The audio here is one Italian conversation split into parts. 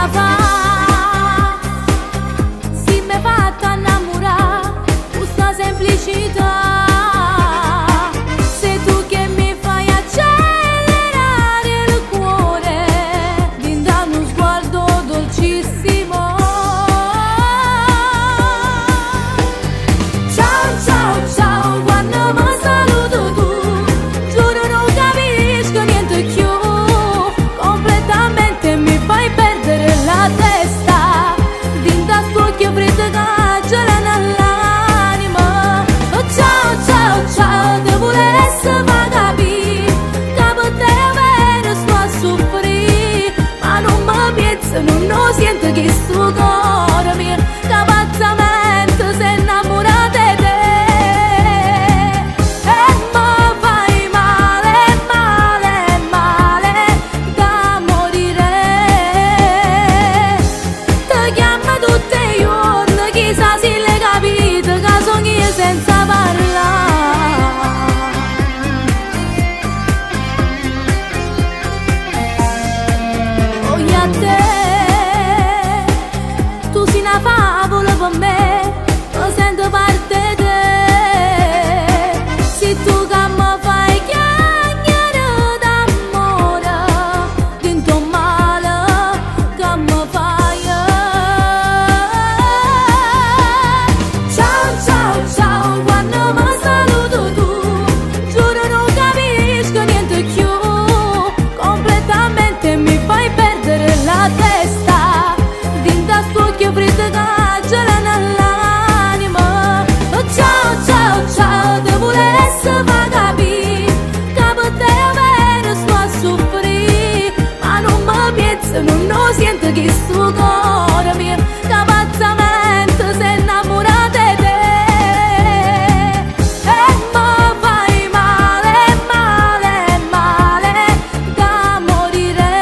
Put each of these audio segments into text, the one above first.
fa, si mi fatta innamorare questa semplicità. Sei tu che mi fai accelerare il cuore, dinda uno sguardo dolcissimo. Ciao ciao ciao, quando mi saluto tu, giuro non capisco niente più, completamente mi fai perdere la testa, dinda sto occhio freddo che gelano all'anima. Oh, ciao ciao ciao, te volesse fa capire che per te vero sto a soffrire, ma non mi pienso, non lo sento che sto cuore mio che pazzamente si è innamorato di te. E mi fai male, male, male da morire. Ti chiama tutti i giorni, chissà se l'hai capito che sono io senza parlare. Voglio a te, tu sei una favola per me, lo sento parte di te. Sei tu che mi fai chiagnare d'amore, dentro male che mi fai. Ciao ciao ciao, quando mi saluto tu, giuro non capisco niente più, completamente mi fai perdere la testa, dinda sto occhio freddo che gelano all'anima. Oh, ciao ciao ciao, te volesse fa capire che per te vero sto a soffrire, ma non mi pienso, non lo sento che sto cuore mio che pazzamente si è innamorato di te. E mi fai male, male, male da morire.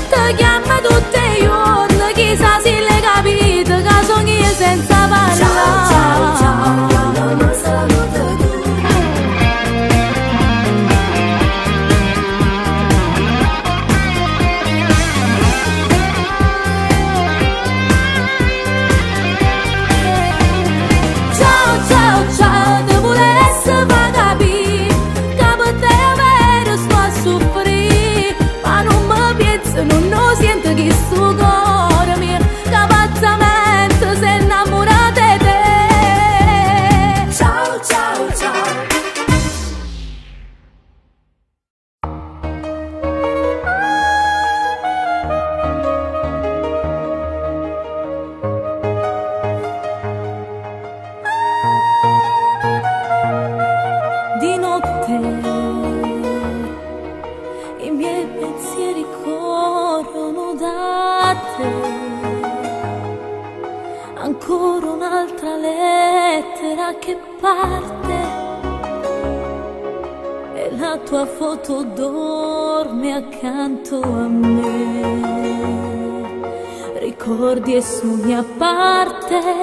Ti chiama tutti i giorni, chissà se l'hai capito che sono io senza parlare. Ciao ciao ciao, quando mi saluto tu. Ciao ciao ciao, te volesse fa capire che per te vero sto a soffrire, ma non mi pienso, non lo sento che sto cuore mio che pazzamente si è innamorato di te. Ciao ciao ciao. Di notte i miei pensieri corrono da te, ancora un'altra lettera che parte e la tua foto dorme accanto a me. Ricordi e sogni a parte,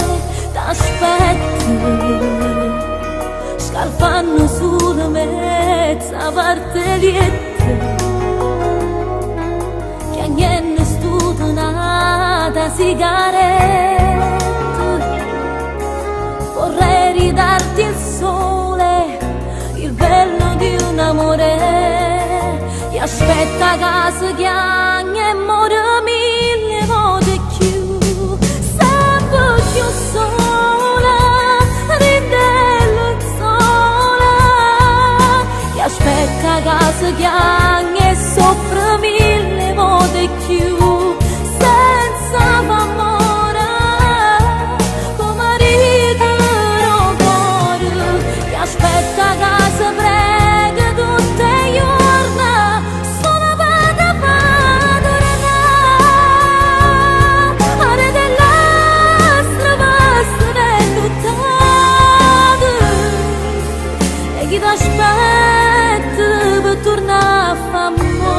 t'aspetto, scalfando sulla mezza parte lieta, che niente stuto nata sigaretta. Vorrei ridarti il sole, il bello di un amore, e aspetta che si chiagna e muore mille volte più, sempre più sola, ridello il sole, che aspetta che si chiagna e soffre mille volte più, senza amore, come ridere cuore, che aspetta che si prega tutte le giorni, solo per te fare are dell'altra vasta dell'uttata, e chi t'aspetta per tornare a fare amore.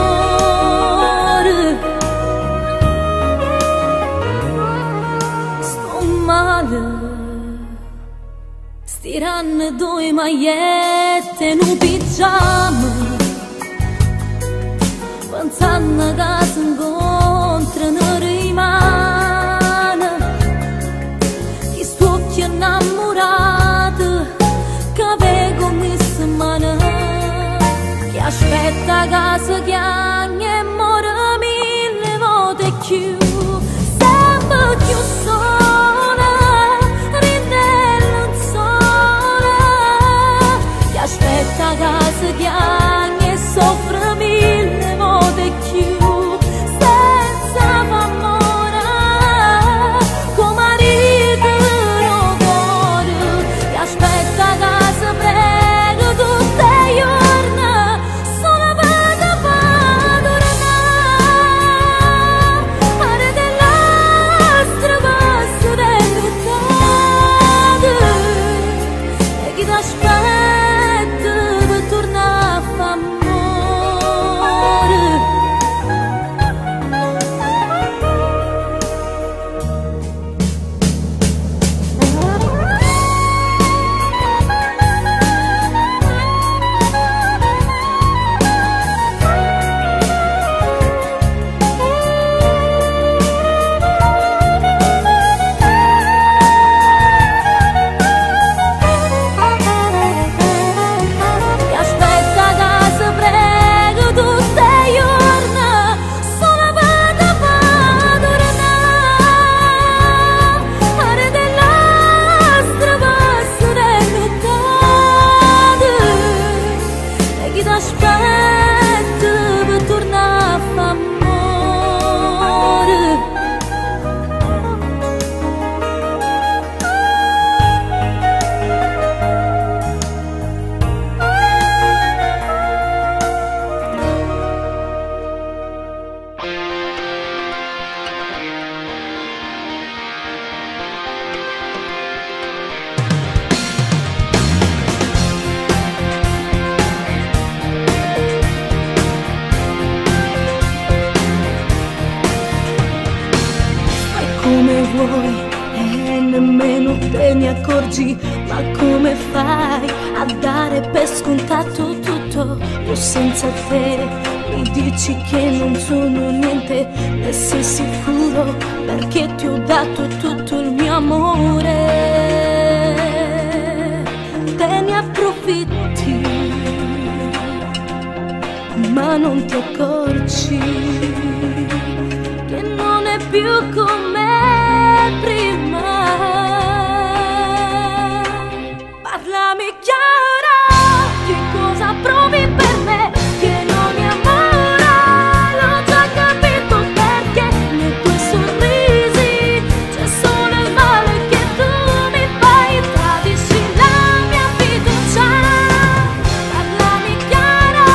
Sto male, stirando due magliette in un pigiama, pensando che si incontrano rimane chi stucchi innamorati che avevo messo in mano, chi aspetta che si chiami e muore mille volte più, sempre più sola, rinella un sole, chi aspetta che si chiami e soffre mille volte più, senza amore, come marito non vuole, chi aspetta che si prega tutte le giorni, solo per padre, are dell'altro passo del peccato, e chi ti aspetta per tornare a fare amore. Chi aspetta che si prega tutte le giorni, solo per padre, are dell'altro passo del peccato, e chi ti aspetta per tornare a fare amore. Come vuoi e nemmeno te ne accorgi, ma come fai a dare per scontato tutto? Io senza te mi dici che non sono niente, e sei sicuro perché ti ho dato tutto il mio amore, te ne approfitti ma non ti accorgi che non è più come prima. Parlami chiaro, che cosa provi per me, che non è amore, l'ho già capito perché nei tuoi sorrisi c'è solo il male che tu mi fai, tradisci la mia fiducia. Parlami chiaro,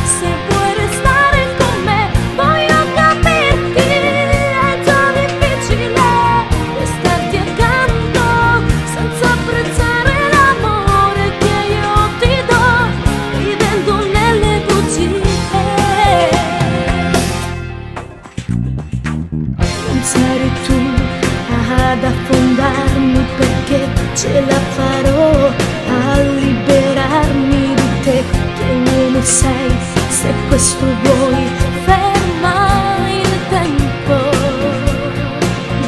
se vuoi restare con me, voglio capirti, è già difficile restarti accanto senza apprezzare l'amore che io ti do, vivendo nelle bugie. Non sarai tu ad affondarmi, perché ce la farò a liberarmi di te. Che uomo sei, se questo vuoi, ferma il tempo,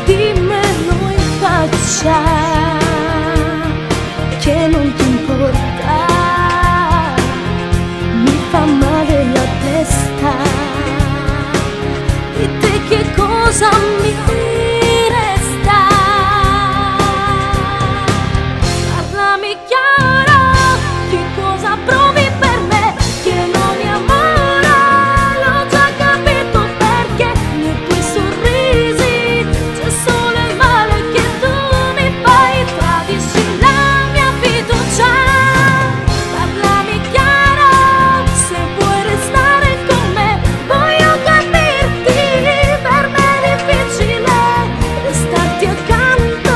dimmelo in faccia, che non ti importa, mi fa male la testa, di te che cosa mi resta? Parlami chiaro, che cosa provi per me, che non è amore, l'ho già capito perché nei tuoi sorrisi c'è solo il male che tu mi fai, tradisci la mia fiducia. Parlami chiaro, se vuoi restare con me, voglio capirti, per me è difficile restarti accanto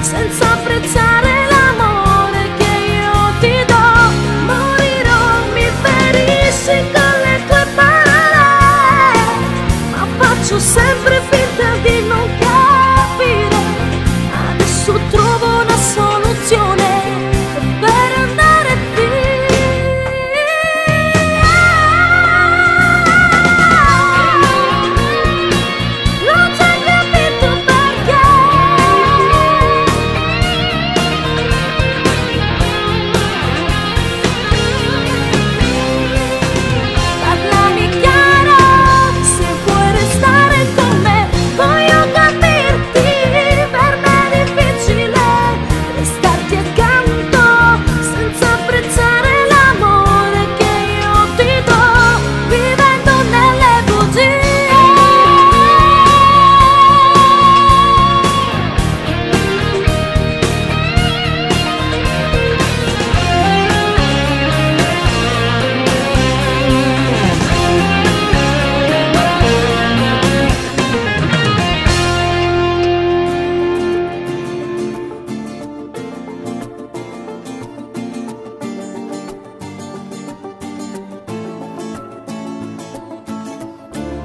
senza apprezzare l'amore che io ti do. Morirò, mi ferisci con le tue parole, ma faccio sempre finta di non capire. Adesso trovo una soluzione per andare via.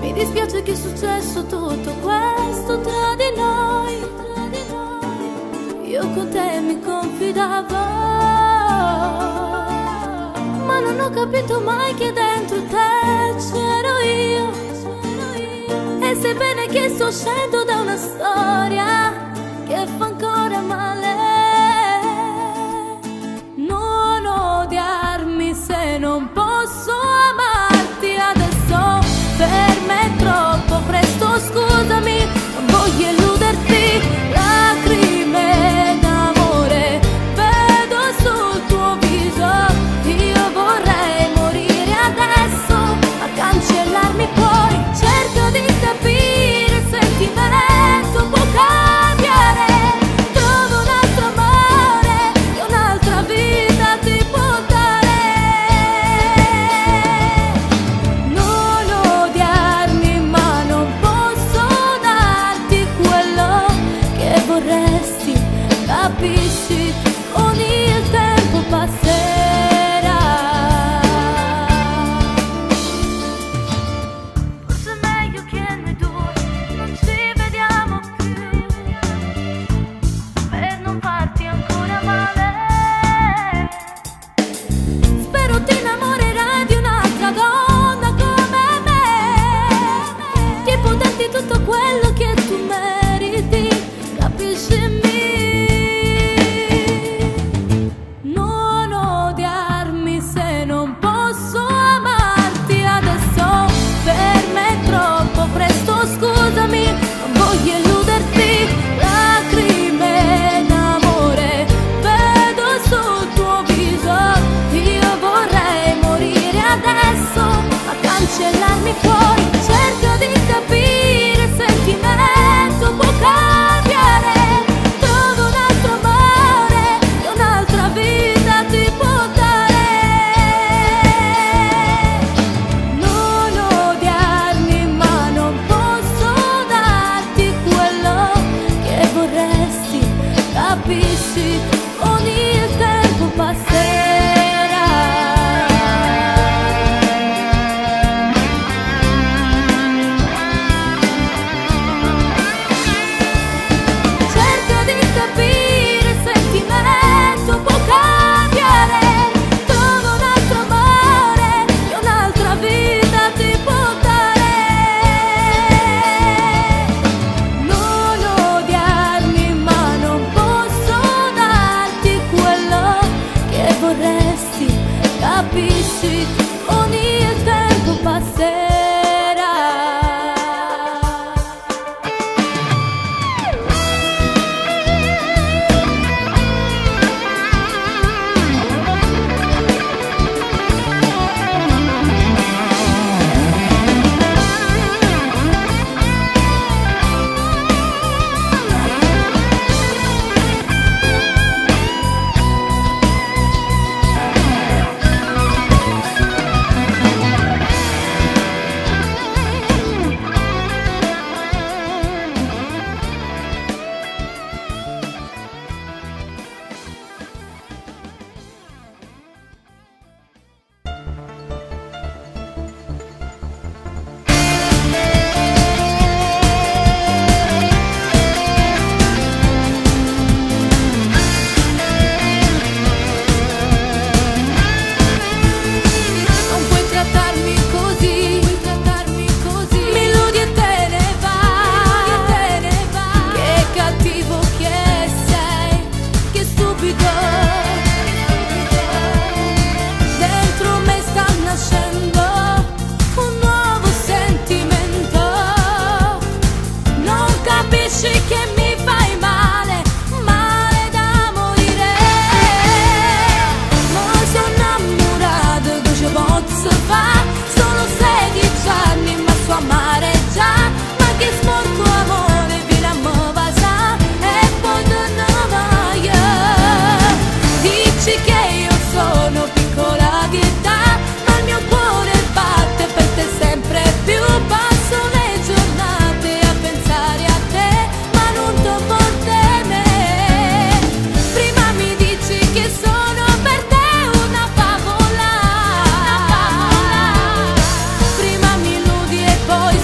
Mi dispiace che è successo tutto questo tra di noi. Io con te mi confidavo, ma non ho capito mai che dentro te c'ero io. E sebbene che sto uscendo da una storia che fa ancora male, non odiarmi se non posso amarti adesso. Per me è troppo presto, scusami, non voglio illuderti. Lacrime d'amore vedo sul tuo viso. Io vorrei morire adesso, a cancellarmi poi. Cerco di capire il sentimento può cambiare. Trovo un altro amore che un'altra vita ti può dare. Non odiarmi, ma non posso darti quello che vorresti, capisci? Con il tempo passerà. Forse è meglio che noi due non ci vediamo più, per non farti ancora male. Spero ti innamorerai di un'altra donna come me, che può darti tutto quello che tu meriti, capisci? Non odiarmi se non posso amarti adesso. Per me è troppo presto, scusami, non voglio illuderti. Lacrime d'amore vedo sul tuo viso. Io vorrei morire adesso, a cancellarmi poi. Cerco di capire il sentimento può cambiare. Trovo un altro amore che un'altra vita ti può dare. Non odiarmi, ma non posso darti quello che vorresti, capisci? Con il tempo passerà. Cerca di capire il sentimento può cambiare. Trovo un altro amore che un'altra vita ti può dare. Non odiarmi, ma non posso darti quello che vorresti, capisci? Con il tempo passerà. Poi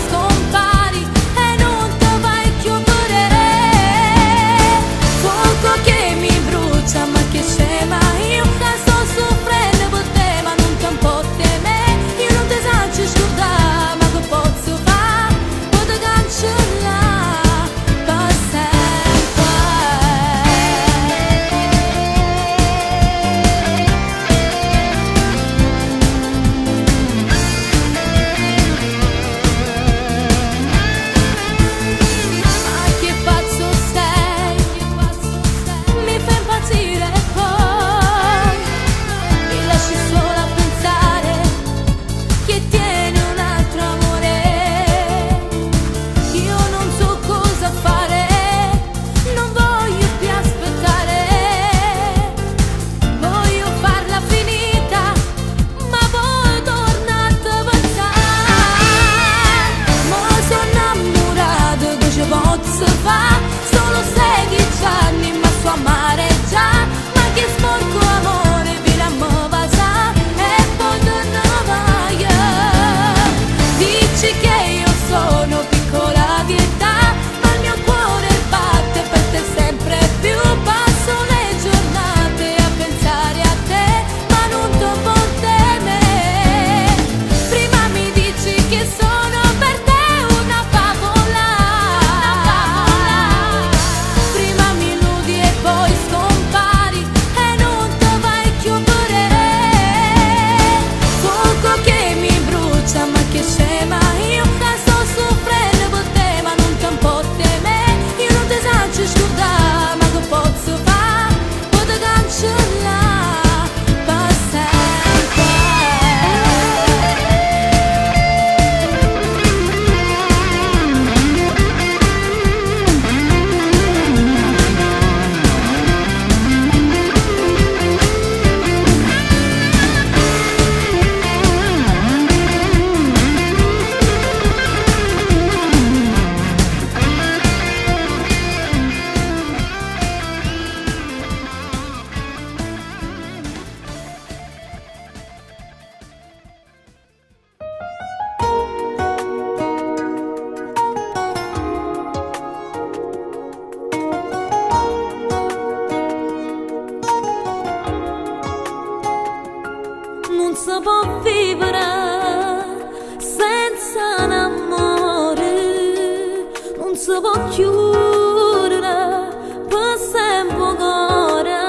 si può chiudere per sempre ancora,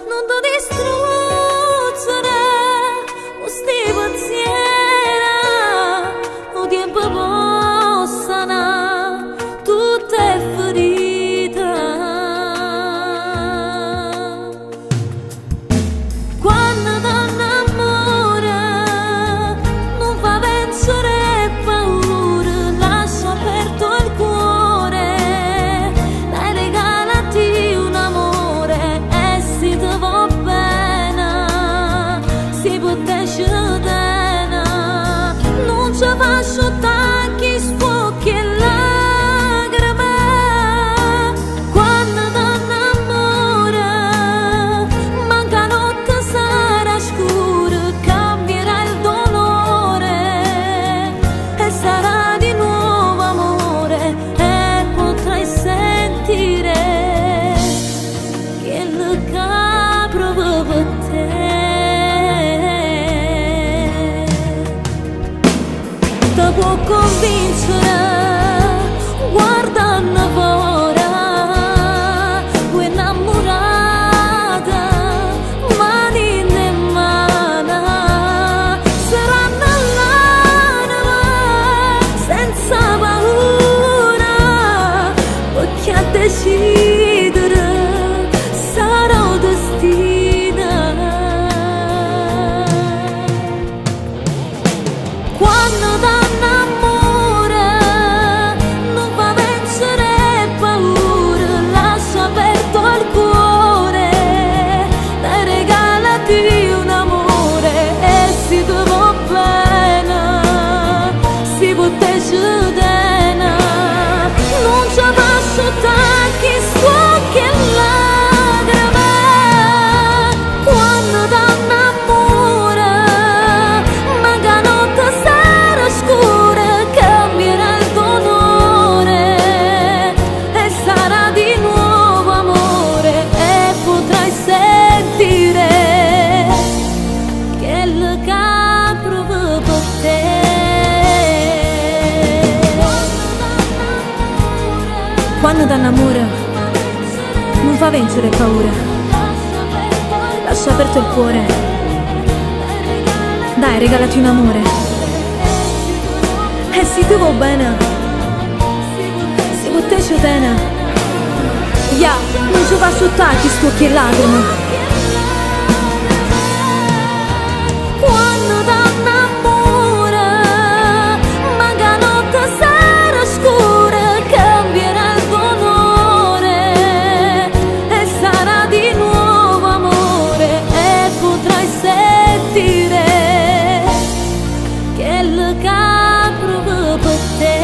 non ti distruggere, sti pensieri, o tempo possano tutte ferite. Quando ti innamori non fa vincere paura, lascia aperto il cuore, dai regalati un amore e se ti va bene, si potesce bene, non ci faccio tanti sfocchi e lacrime. Quando ti innamori manca notte sarà scura, cambierà il dolore e sarà di nuovo amore e potrai sentire quello che provo per te. Ti può convincere guardando ora, vuoi innamorata, mani in mano, saranno all'anima senza paura, perché a decidere sarà il destino. Quando ti innamori non fa vincere paura, lascia aperto il cuore, dai regalati un amore e si ti va bene, si potesce bene, non ci faccio tanti sfocchi e lacrime. Quando ti innamori manca notte sarà scura, cambierà il dolore e sarà di nuovo amore e potrai sentire quello che provo per te. Quando ti innamori non fa vincere paura, lascia aperto il cuore, dai regalati un amore e se ti va bene, si potesce bene, non ci faccio tanti sfocchi e lacrime. Quando ti innamori manca notte sarà scura, cambierà il dolore e sarà di nuovo amore e potrai sentire quello che provo per te.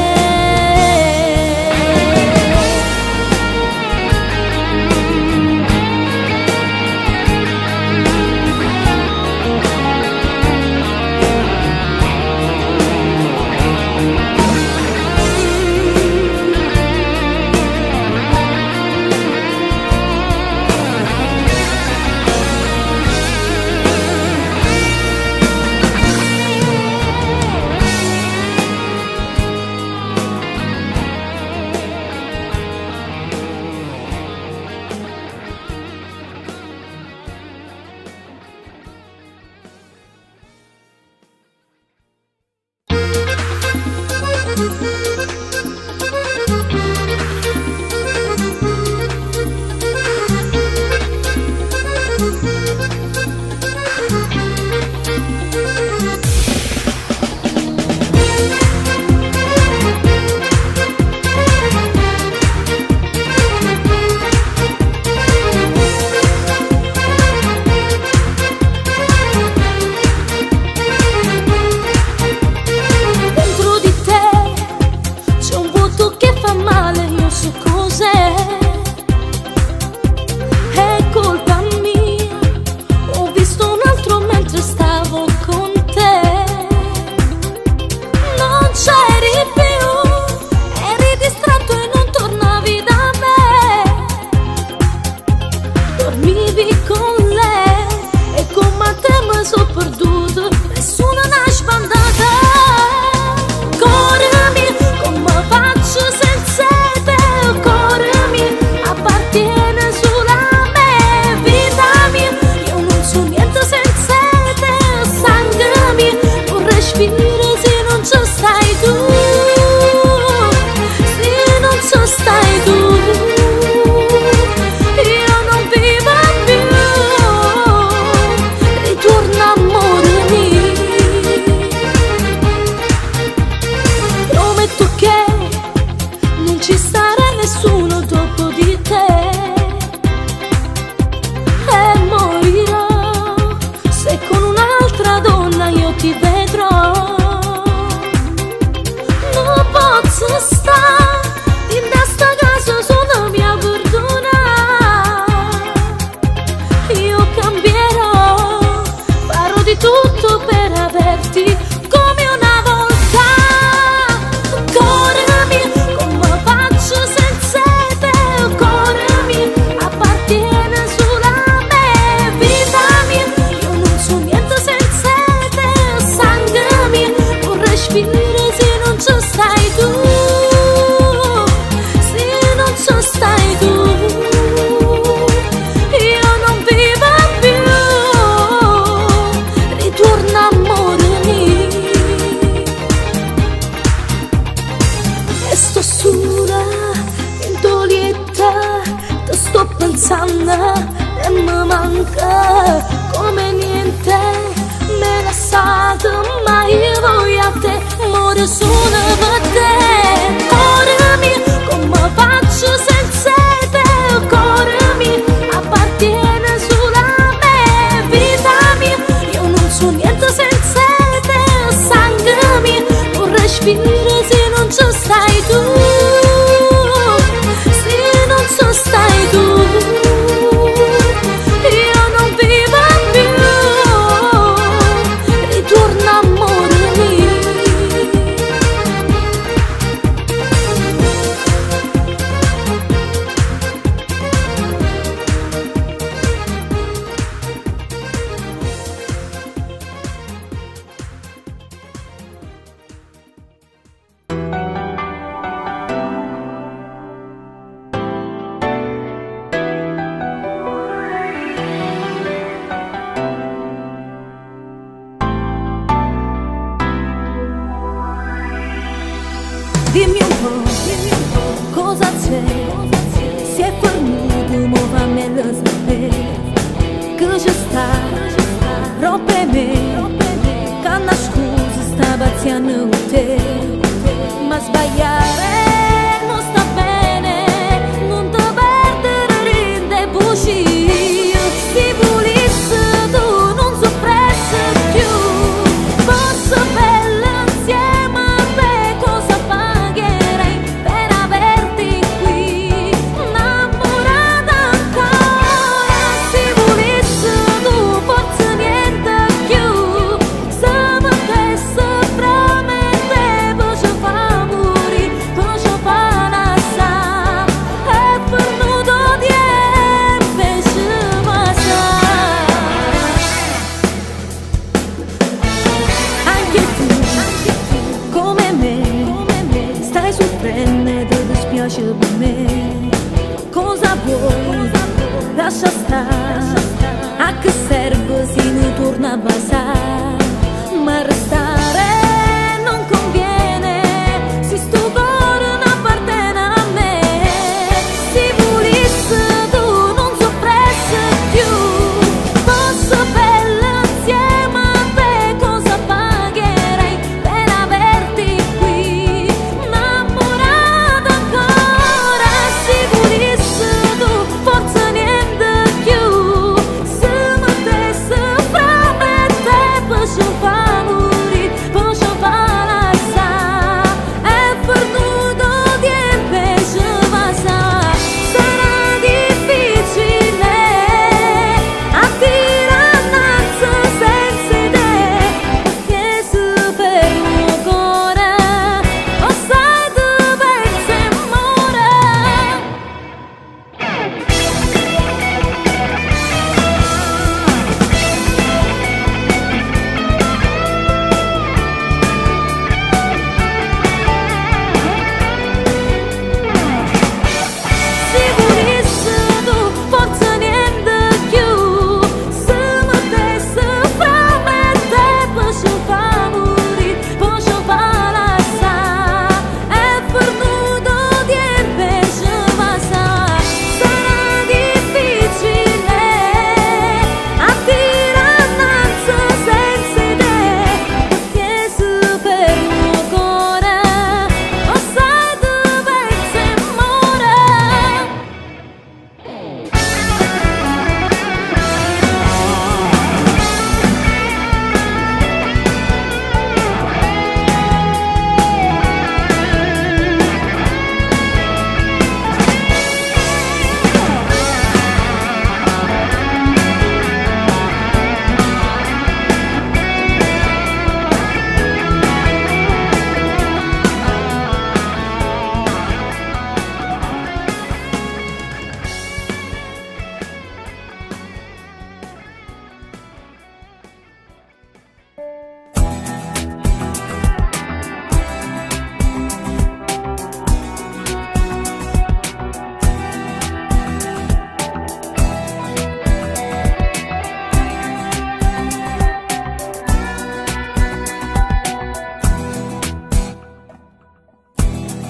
e mi manca come niente, me l'ha salto ma io voglio a te, muore solo per te. Cuore mio, come faccio senza te? Cuore mio, appartiene solo a me. Vita mia, io non so niente senza te. Sangue mio, non respiro se non ci stai tu. Se non ci stai tu, io non vivo più. Ritorna amore mio. Dimmi un po', cosa c'è? Si è fornuto, mo fammelo sapere. Che ci sta, rompe me, che nascosto sta pazziando con te. Ma sbagliare non sta bene, non ti perdere rinde bugie. Si pulisse tu non soppresse più. Posso bella insieme a te, cosa pagherei per averti qui, innamorata ancora. Si volesse tu forse niente più, se potesse promettere poi ci fa morire, poi ci fa lasciare, è venuto tempo e ci passa. Anche tu, come me, stai soffrendo e ti dispiace per me. Cosa vuoi? Lascia stare, a che serve se ne torna a basare? Ma restare non conviene, se sto cuore non appartiene a me. Se volesse tu non soppresse più. Posso bella insieme a te, cosa pagherei per averti qui, innamorata ancora. Se volesse tu forse niente più, se potesse promettere poi ci fa morire, poi ci fa lasciare, è venuto tempo e ci passa. Sarà difficile attirare innanzi senza te, perché se fermo il cuore o sai tu pensi e muore. Se volesse tu forse niente più, se potesse promettere poi ci fa morire, poi ci fa lasciare, è venuto tempo e ci passa. Sarà difficile attirare innanzi senza te, perché se fermo il cuore o sai tu pensi e muore.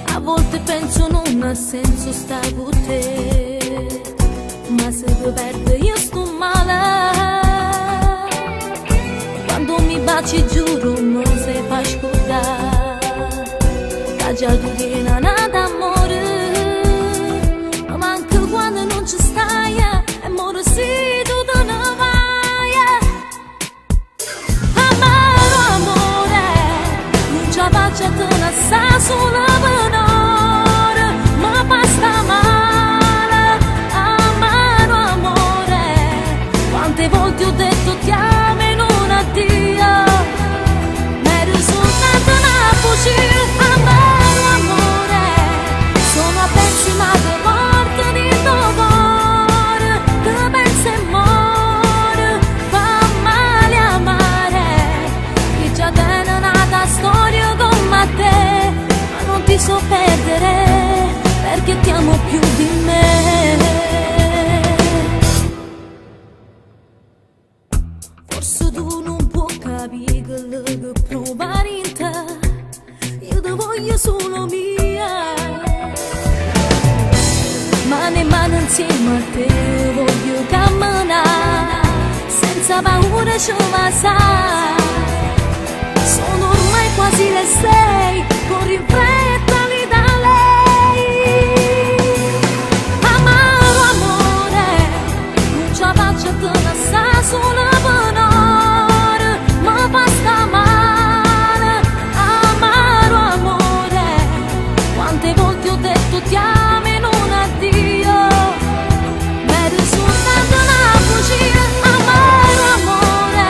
A volte penso non ha senso stare con te, ma se ti perdo io sto male. Quando mi baci giuro non si fa scordare, che già tu tieni nata amore, ma manca quando non ci stai, e muore se tu te ne vai. Amaro amore, non ci faccio a te ne sta sola per ora, ma basta male. Amaro amore, quante volte ho detto ti amo e non addio, ma ero soltanto una bugia. Amaro amore, sono a pessima che porto di tuo cuore, che pensa e muore, fa male amare, che già tiene nata storia come te, ma non ti so perdere perché ti amo più di me. Forse tu non puoi capire quello che provare in te, io ti voglio solo mia, mano in mano insieme a te voglio camminare, senza paura ce la sai. Sono ormai quasi le 6, corri in fretta lì da lei. Amaro amore, non ce la faccio a te ne sta sola per ora, ma basta male. Amaro amore, quante volte ho detto ti amo e non addio, ma ero soltanto una bugia. Amaro amore,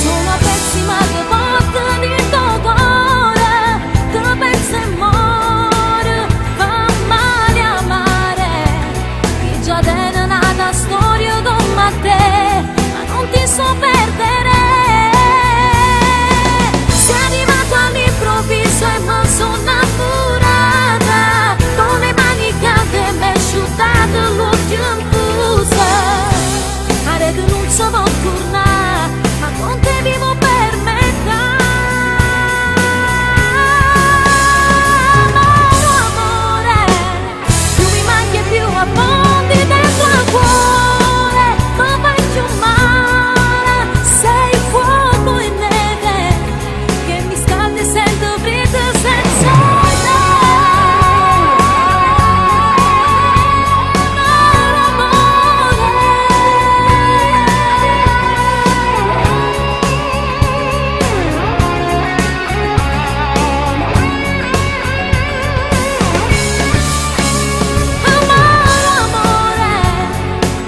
sono pessima che porto di tuo cuore, che pensa e muore, fa male amare, che già tiene nata storia come te, ma non ti so perdere. Sei arrivato all'improvviso e mi sono innamorata, con le mani calde mi hai asciugato l'ultimo fuso. Ora che non so tornare, ma con te vivo per metà. Amaro amore, più mi manchi e più affondi dentro al cuore, ma fai più male. Sei fuoco e neve che mi scalda e sento freddo senza te. Amaro amore, amaro amore,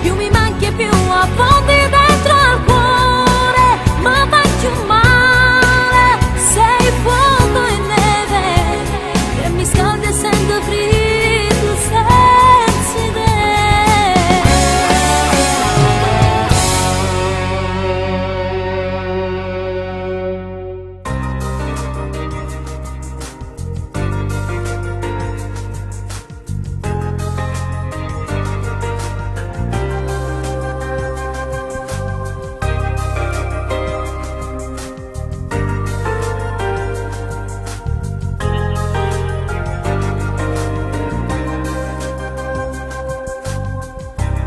più mi manchi e più affondi dentro al cuore, ma fai più male. Sei fuoco e neve che mi scalda e sento freddo senza te.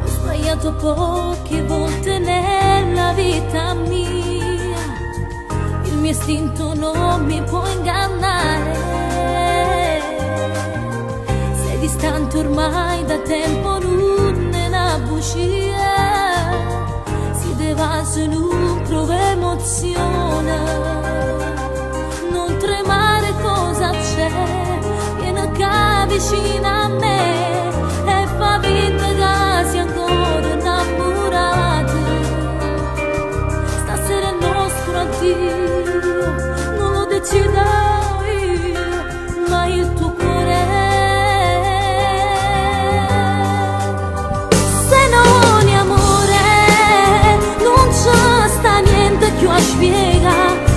Ho sbagliato poche volte nella vita mia, il mio istinto non mi può ingannare. Sei distante ormai da tempo, non è una bugia, si deve solo prova emozione. Non tremare, cosa c'è, vieni qua vicino a me e fa finta che sia ancora innamorata. Stasera è il nostro addio, non lo decido io, ma il tuo cuore. Se non è amore, non c'è sta niente più a spiegare.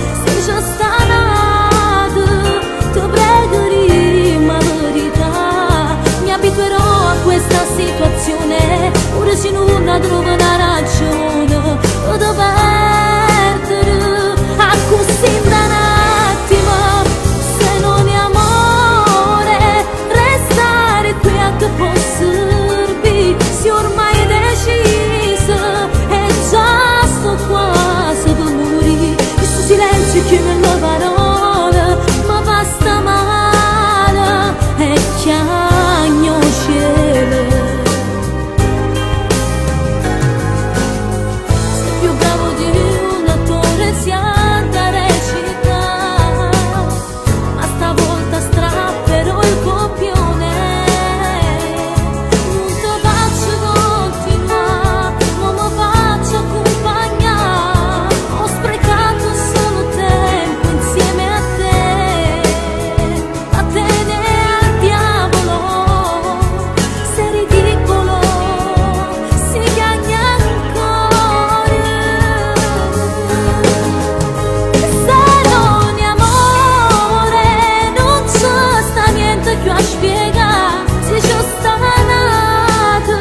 più a spiegare. Se ci sta nata,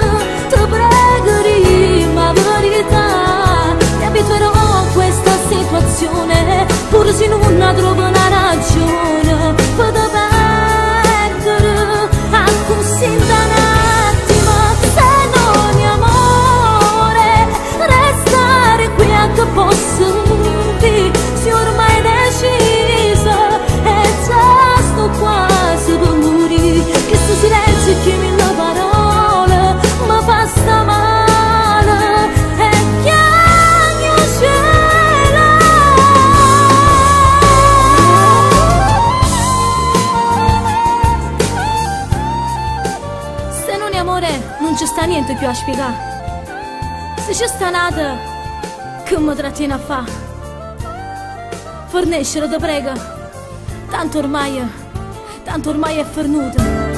ti pregherei ma verità. Mi abituerò a questa situazione, pur se non trovo una ragione per perdere a così da un attimo. Se non è amore, restare qui a che posso dire, se ormai decisa e già sto quasi per morire. Che sto silenzio che mi la parola mi fa sta male e chiamo cielo. Se non è amore non ci sta niente più a spiegare. Se ci sta nata, che mi trattiene a fa? Forniscere, ti prego, tanto ormai è fornuta.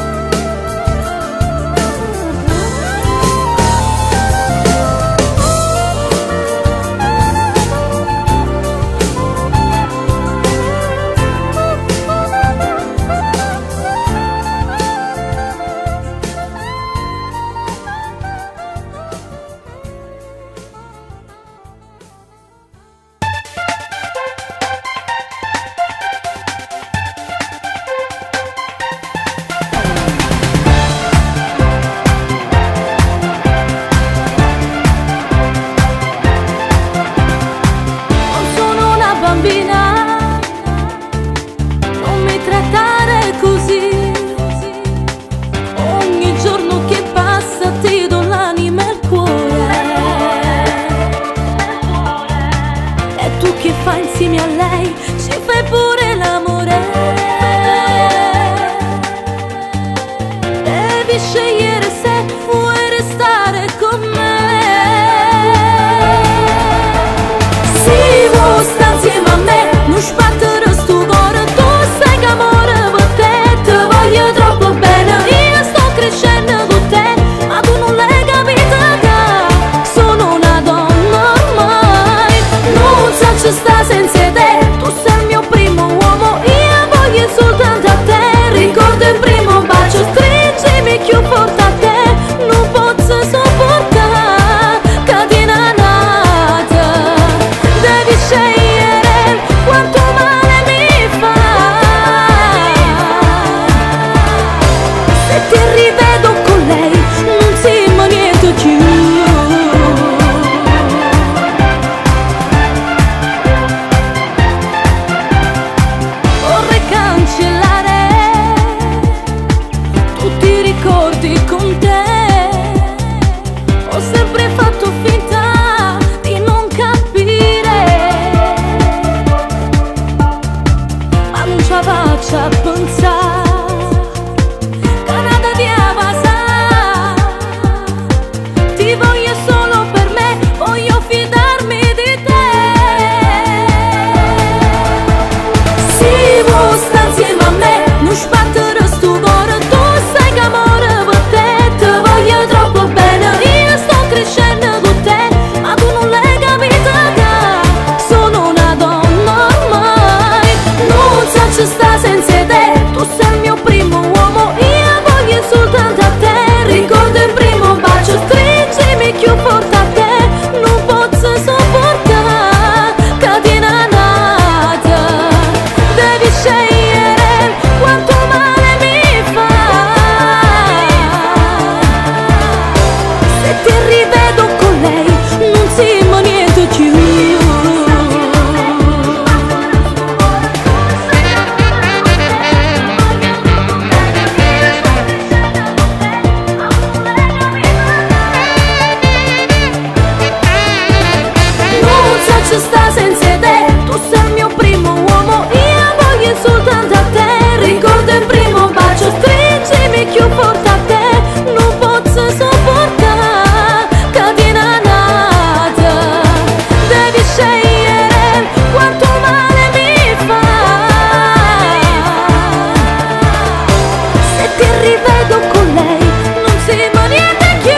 Non mi trattare così, ogni giorno che passa ti do l'anima e il cuore. E tu che fai insieme a lei, ci fai pure l'amore. Devi scegliere se vuoi restare con me. Se vuoi stare insieme a me, non sbattere sto cuore, tu sai che amore per te, ti voglio troppo bene. Io sto crescendo con te, ma tu non l'hai capito che sono una donna ormai. Non so ci sta senza te, tu sei il mio primo uomo, io voglio soltanto a te. Ricordo il primo bacio, stringimi più forte a te, non posso sopportare catena nata. Devi scegliere quanto male mi fa. Se ti rivedo con lei non siamo niente più. Vorrei cancellare tutti i ricordi con te. Ho sempre fatto finta di non capire, ma non ci faccio a pensare che nada ti avasa. Ti voglio solo per me, voglio fidarmi di te. Se vuoi stare insieme a me, non sbattere sto cuore, tu sai che amore per te, ti voglio troppo bene. Io sto crescendo con te, ma tu non l'hai capito che sono una donna ormai. Non so ci sta senza te, tu sei il mio primo uomo, io voglio soltanto a te. Ricordo il primo bacio, stringimi più forte a te, non posso sopportare catena nata. Devi scegliere quanto male mi fa. Se ti rivedo con lei non siamo niente più. Non so ci sta senza te, tu sei il mio primo uomo, io voglio soltanto a te. Ricordo il primo bacio, stringimi più forte a te, non posso sopportare catena nata. Devi scegliere quanto male mi fa. Se ti rivedo con lei non siamo niente più.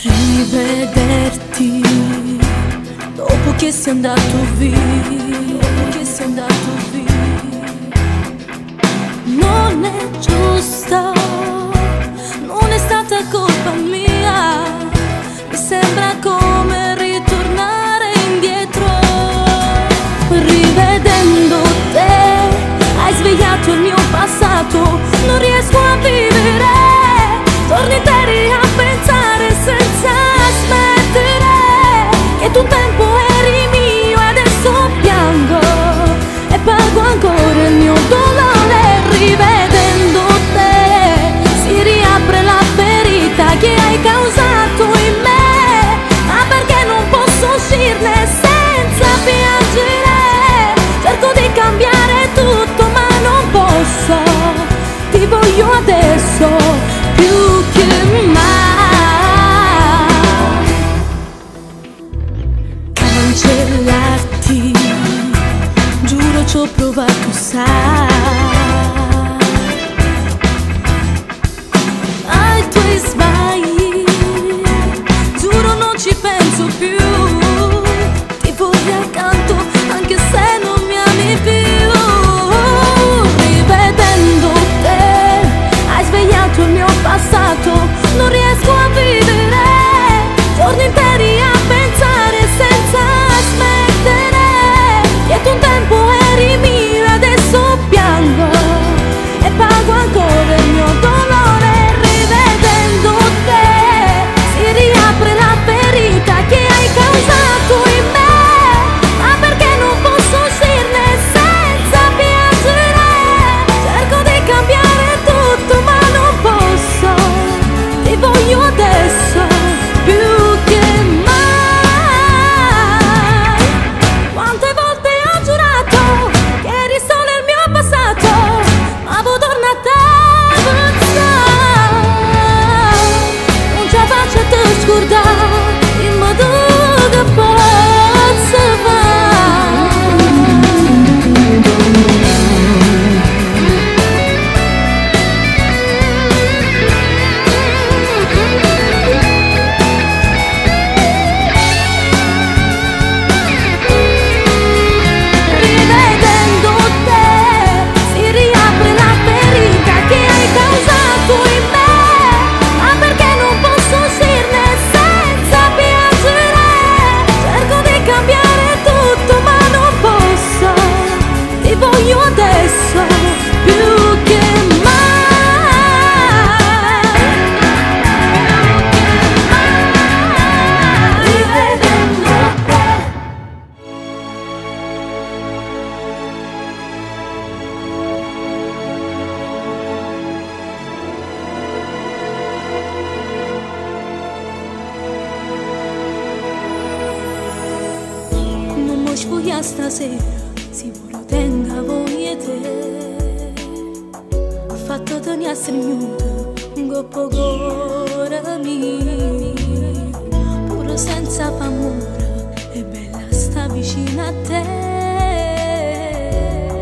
rivederti dopo che sei andato via, non è giusto, non è stata colpa mia, mi sembra come ritornare indietro. Rivedendo te hai svegliato il mio passato, non riesco a vivere, torni interi a pensare senza smettere che tu un tempo eri mio e adesso piango e pago ancora il mio dolore. Rivedendo te si riapre la ferita che hai causato in me, ma perché non posso uscirne senza piangere? Cerco di cambiare tutto ma non posso, ti voglio adesso più che mai. Cancellarti, giuro ci ho provato, sai. Ai tuoi sbagli, giuro non ci penso più, ti voglio accanto anche se non mi ami più. Rivedendo te hai svegliato il mio passato, non riesco a vivere, giorni interi a pensare senza smettere che tu un tempo eri mio, adesso piango e pago ancora il mio dolore. Rivedendo te si riapre la ferita che hai causato in me, ma perché non posso uscirne senza piangere? Cerco di cambiare tutto ma non posso, ti voglio adesso più che mai. Quante volte ho giurato che eri solo il mio passato, ma poi torna a te non ce la faccio a te scordare, dimmi tu che posso fare. Rivedendo te si riapre la ferita che hai causato in me, ma perché non posso uscirne senza piangere? Cerco di cambiare tutto ma non posso, ti voglio adesso più che mai. Rivedendo te. Non mi sfoglia stasera, sicuro tenga voi e te. Ho fatto tenere stringnuto un coppo cuore mio, pure senza famore, è bella sta vicino a te.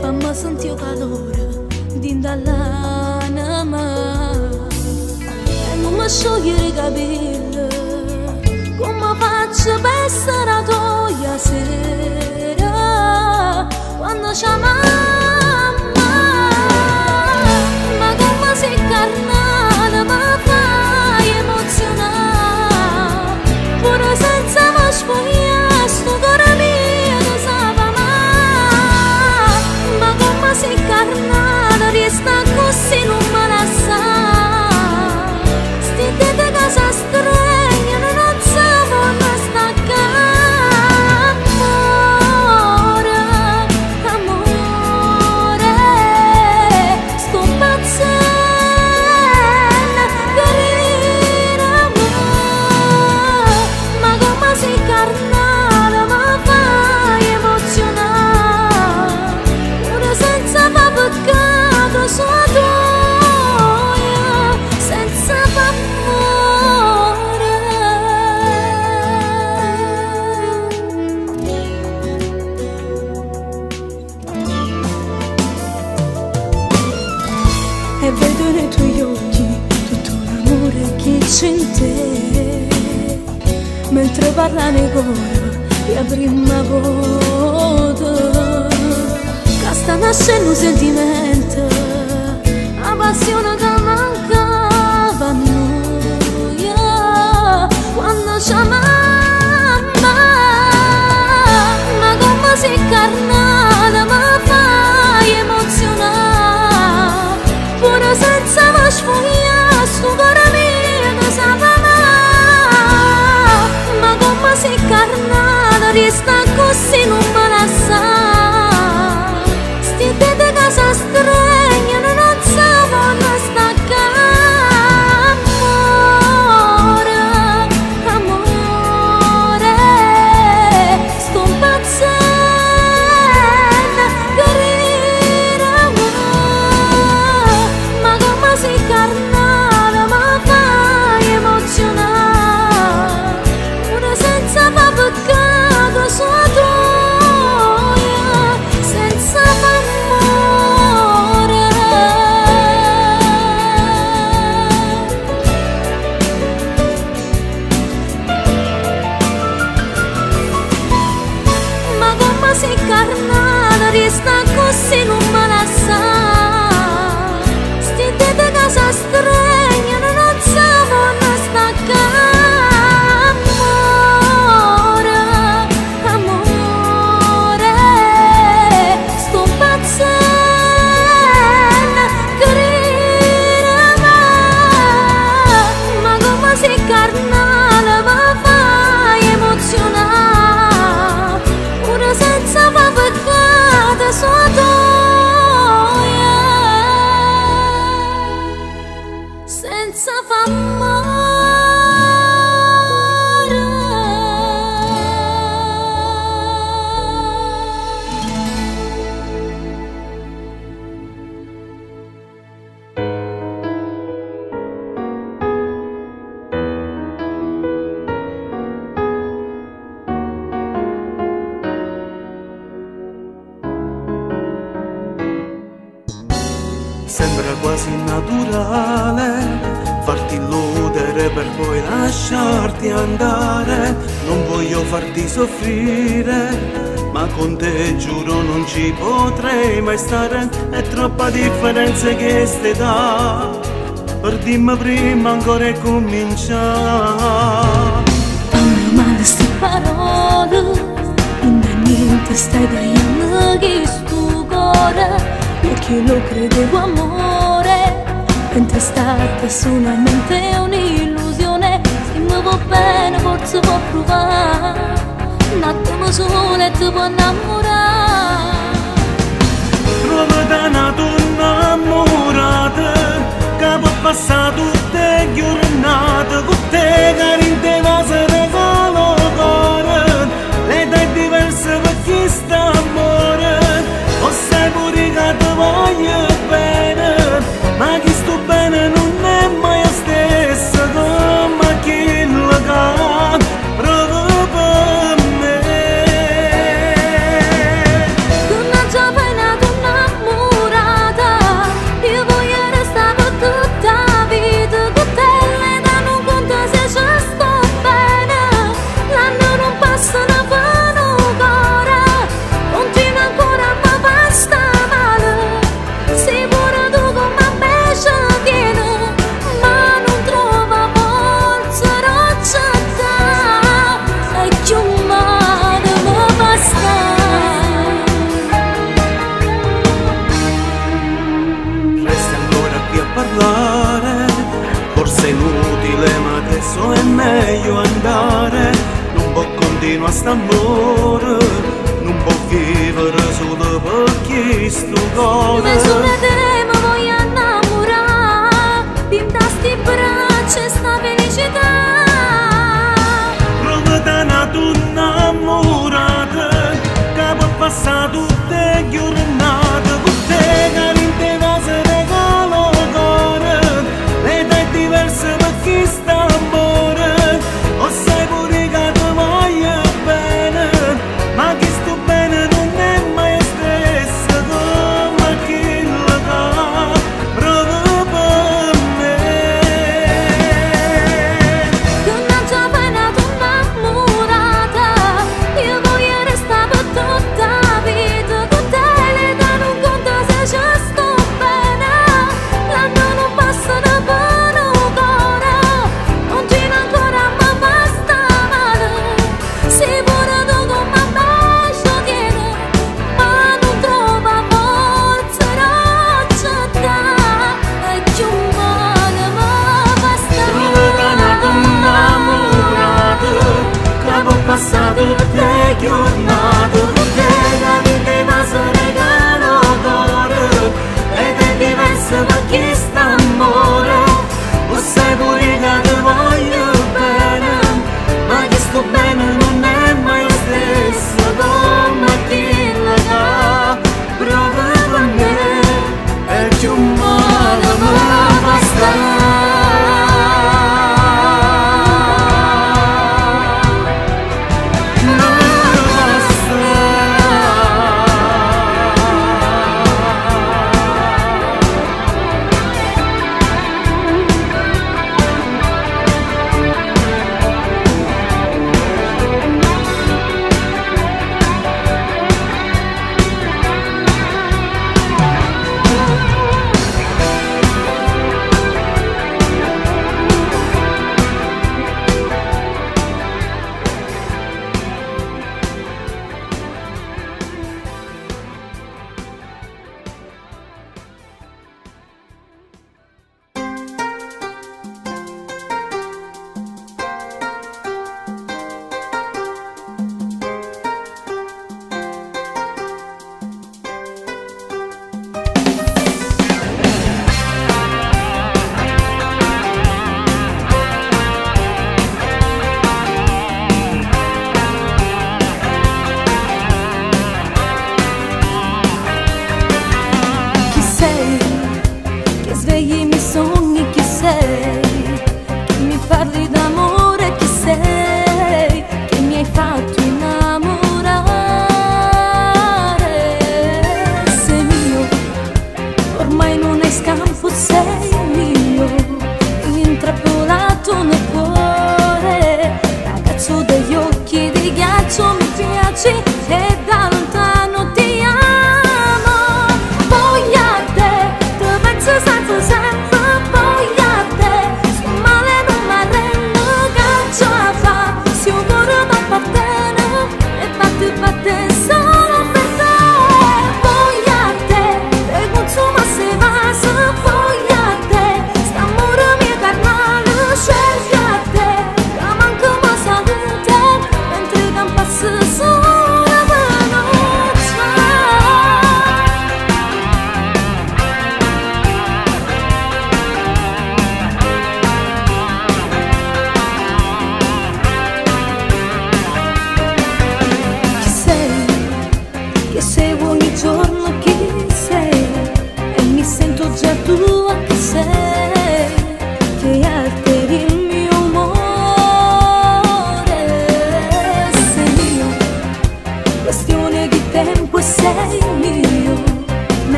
Fammi sentire calore dall'anima e non mi sciogliere i capelli, come faccio per stare a toia sera quando c'è mamma, ma come sei carnale mi fai emozionare, pure senza mi sfogliare sto cuore mio lo sa ma come sei carnale resta così non me la sa, sti te casa strana. mentre parla nei cori la prima volta che sta nascendo un sentimento, la passione che mancava a noi quando ci amammo, ma come si incarnata mi fai emozionare, pure senza me sfogliare sto cuore mio che sapeva, ma come si incarnata resta così non me la sa, sti dite casa stregna non sapano staccare, amore, amore, sto impazzendo carina amore, ma come si incarnata mi fai emozionare, pure senza fa peccato sua gioia, senza fa amore. Ma come si incarnata resta così non me la sa, sti dite casa stregna non sapano staccare, amore, amore, sto impazzendo carina ma come si incarnata mi fai emozionare, pure senza fa peccato sua gioia, senza fa amore. Sembra quasi naturale farti illudere per poi lasciarti andare. Non voglio farti soffrire, ma con te giuro non ci potrei mai stare. È troppa differenza che stai da, per dimmi prima ancora e cominciare. Fanno male sti parole, non da niente stai tagliando che sto cuore, perché lo credevo amore, mentre è stata solamente un'illusione. Se mi va bene forse può provare, un attimo solo e ti può innamorare. Trovate una donna innamorata che può passare tutte le giornate con te, che in te va se regalo cuore. L'età è diversa per chi sta amore, o sai pure che ti voglio bene, ma chi sto bene non è mai la stessa come chi la ca proprio per me. Tu non già fai una donna innamorata, io voglio restare per tutta la vita con te. L'età non conta se ci sto bene, l'anno non passa, non fanno ancora, continua ancora a mi far sta male. Sei pure tu come me ci tieni, ma non trova forza rocciata, e più male mi fa stare. Resta ancora qui a parlare, forse è inutile ma adesso è meglio andare. Non può continuare st'amore, non può vivere solo per chi sto cuore. Nessuno te mi voglio innamorare, pinta sti braccia e sta felicità. Trovate una donna innamorata che può passare tutte le giornate con te, che in te va se regalo cuore. L'età è diversa per chi sta amore, o sai pure che ti voglio bene, ma chi sto bene non è mai la stessa come chi la ca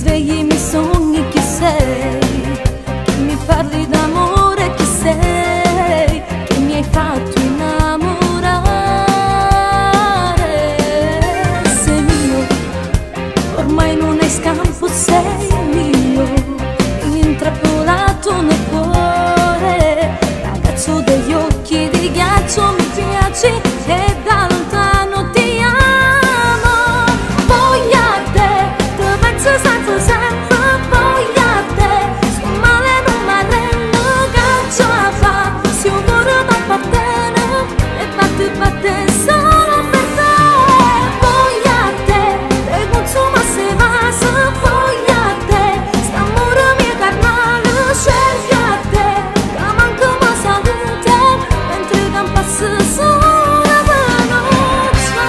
svegli i miei sogni, chi sei? Che mi parli d'amore, chi sei? Che mi hai fatto innamorare. Sei mio, ormai non hai scampo, sei mio, intrappolato nel cuore. Ragazzo degli occhi di ghiaccio, mi piaci e da lontano ti amo. Voglio te, te penso sempre, sempre. Voglio te, sto male non mi arrendo, che ce la fa? Se un cuore mi appartiene e batte solo per te. Voglio te, te consuma se va, se voglio te, st'amore mio carnale, scegli a te, che manca ma salute, mentre che passa sola venuta.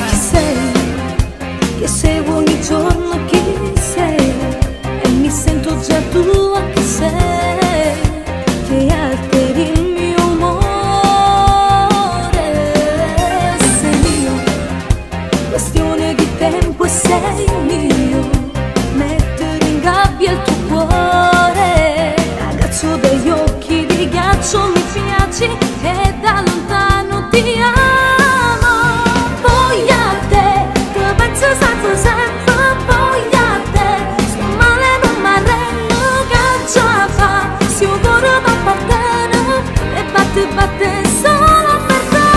Chi sei? Che seguo ogni giorno, chi sei? E mi sento già tua, chi sei? Che alteri il mio umore. Sei mio, questione di tempo e sei mio, mettere in gabbia il tuo cuore. Ragazzo degli occhi di ghiaccio, mi piaci e da lontano ti amo. Voglio te, te penso sempre, sempre. Voglio te, sto male non mi arrendo, che ce la fa? Se un cuore mi appartiene e batte solo per te.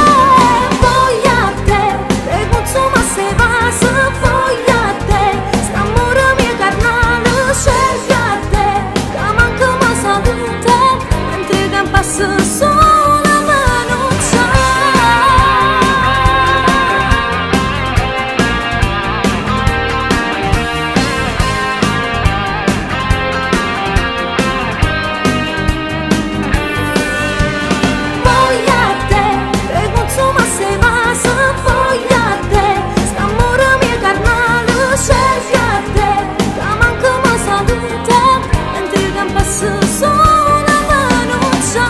Voglio te, te consuma se va, se voglio te, st'amore mio carnale, scegli a te, che manca ma salute, mentre che passa sola venuta. Voglio te, te consuma se va, se voglio te, st'amore mio carnale, scegli a te, che manca ma salute, mentre che passa sola venuta.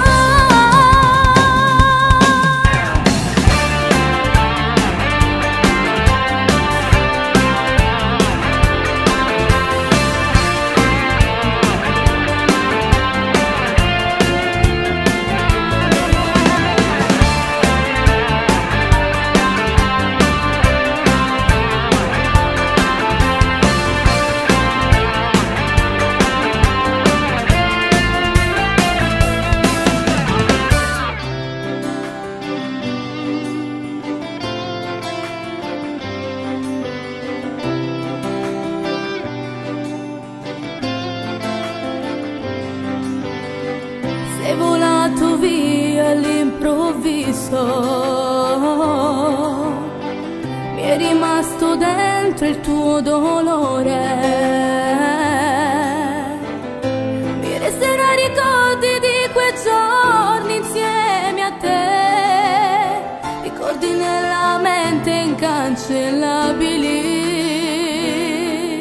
Sei volato via all'improvviso, mi è rimasto dentro il tuo dolore. Mi resterai ricordi di quei giorni insieme a te, ricordi nella mente incancellabili.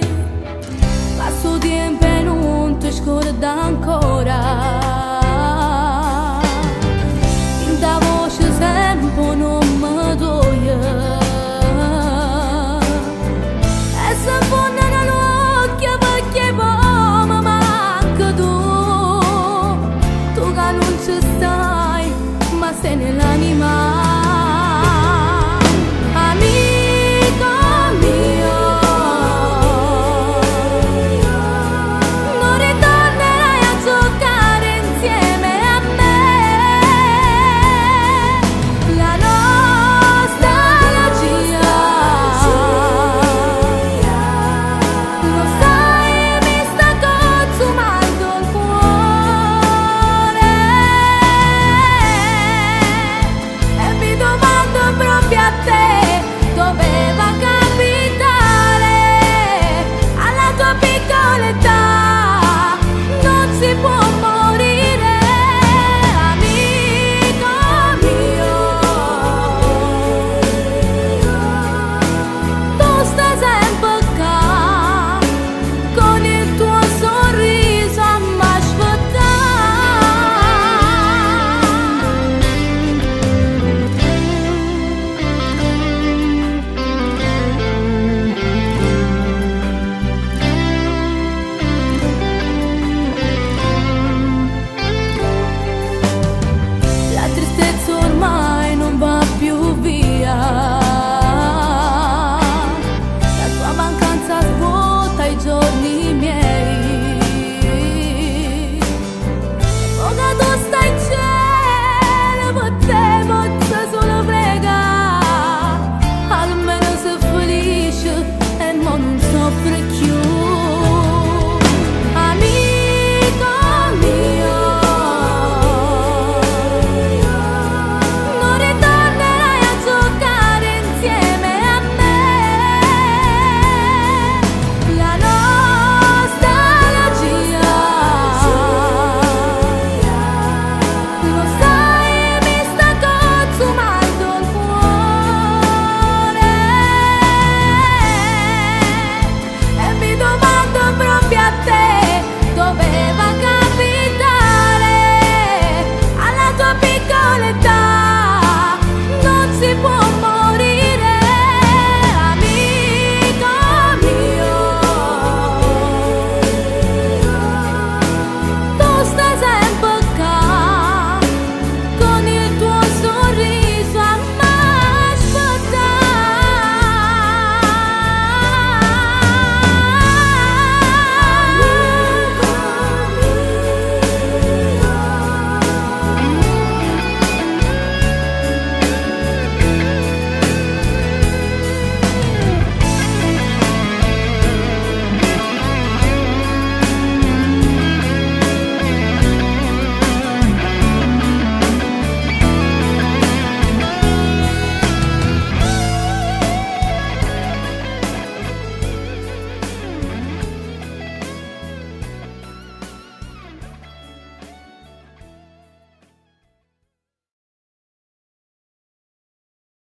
Passo tempo e non ti scordo ancora.